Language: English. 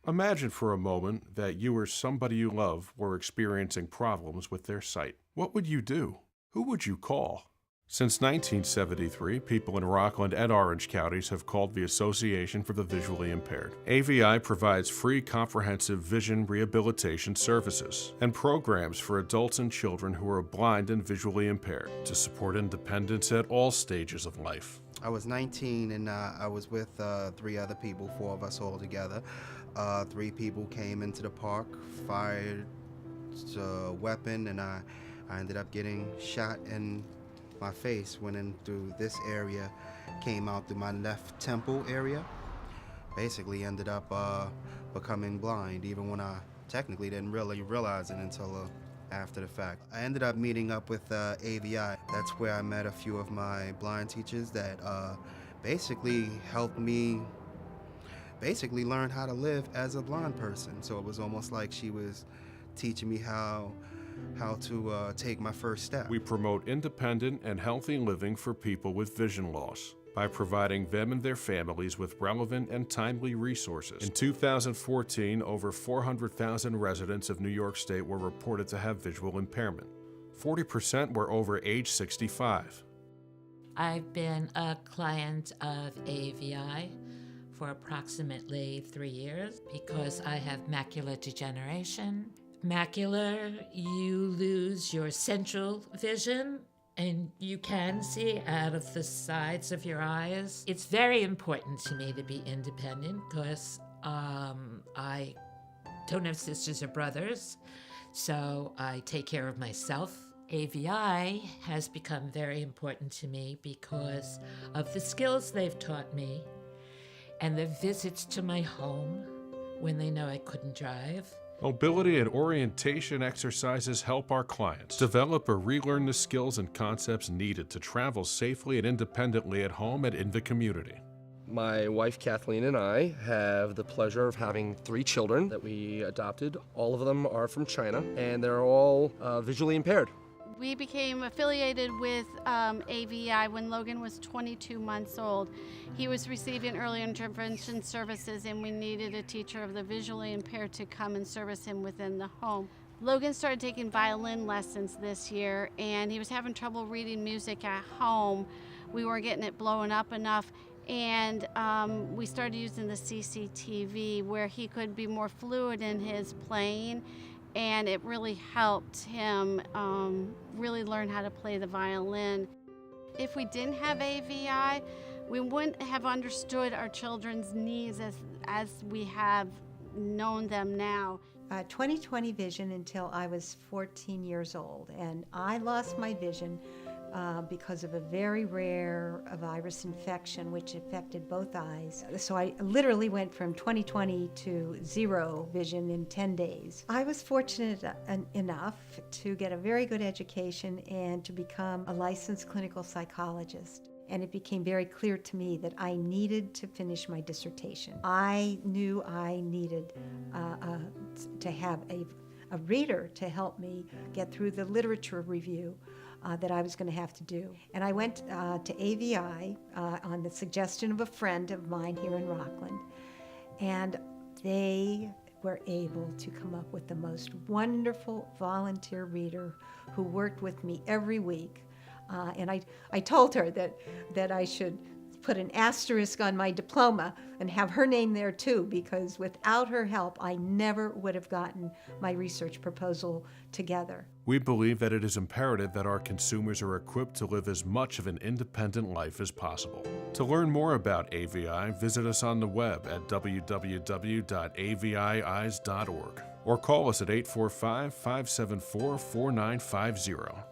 Imagine for a moment that you or somebody you love were experiencing problems with their sight. What would you do? Who would you call? Since 1973, people in Rockland and Orange counties have called the Association for the Visually Impaired. AVI provides free comprehensive vision rehabilitation services and programs for adults and children who are blind and visually impaired to support independence at all stages of life. I was 19 and I was with 3 other people, 4 of us all together. 3 people came into the park, fired a weapon, and I ended up getting shot in my face. Went in through this area, came out through my left temple area. Basically ended up becoming blind, even when I technically didn't really realize it until after the fact. I ended up meeting up with AVI. That's where I met a few of my blind teachers that basically helped me learn how to live as a blind person. So it was almost like she was teaching me how to take my first step. We promote independent and healthy living for people with vision loss by providing them and their families with relevant and timely resources. In 2014, over 400,000 residents of New York State were reported to have visual impairment. 40% were over age 65. I've been a client of AVI for approximately 3 years because I have macular degeneration. Macular, you lose your central vision and you can see out of the sides of your eyes. It's very important to me to be independent because I don't have sisters or brothers, so I take care of myself. AVI has become very important to me because of the skills they've taught me and the visits to my home when they know I couldn't drive. Mobility and orientation exercises help our clients develop or relearn the skills and concepts needed to travel safely and independently at home and in the community. My wife Kathleen and I have the pleasure of having 3 children that we adopted. All of them are from China and they're all visually impaired. We became affiliated with AVI when Logan was 22 months old. He was receiving early intervention services and we needed a teacher of the visually impaired to come and service him within the home. Logan started taking violin lessons this year and he was having trouble reading music at home. We weren't getting it blowing up enough, and we started using the CCTV where he could be more fluid in his playing, and it really helped him really learn how to play the violin. If we didn't have AVI, we wouldn't have understood our children's needs as we have known them now. 20/20 vision until I was 14 years old, and I lost my vision because of a very rare virus infection which affected both eyes. So I literally went from 20/20 to 0 vision in 10 days. I was fortunate enough to get a very good education and to become a licensed clinical psychologist. And it became very clear to me that I needed to finish my dissertation. I knew I needed to have a reader to help me get through the literature review that I was going to have to do. And I went to AVI on the suggestion of a friend of mine here in Rockland, and they were able to come up with the most wonderful volunteer reader who worked with me every week. And I told her that I should put an asterisk on my diploma and have her name there too, because without her help, I never would have gotten my research proposal together. We believe that it is imperative that our consumers are equipped to live as much of an independent life as possible. To learn more about AVI, visit us on the web at www.avieyes.org or call us at 845-574-4950.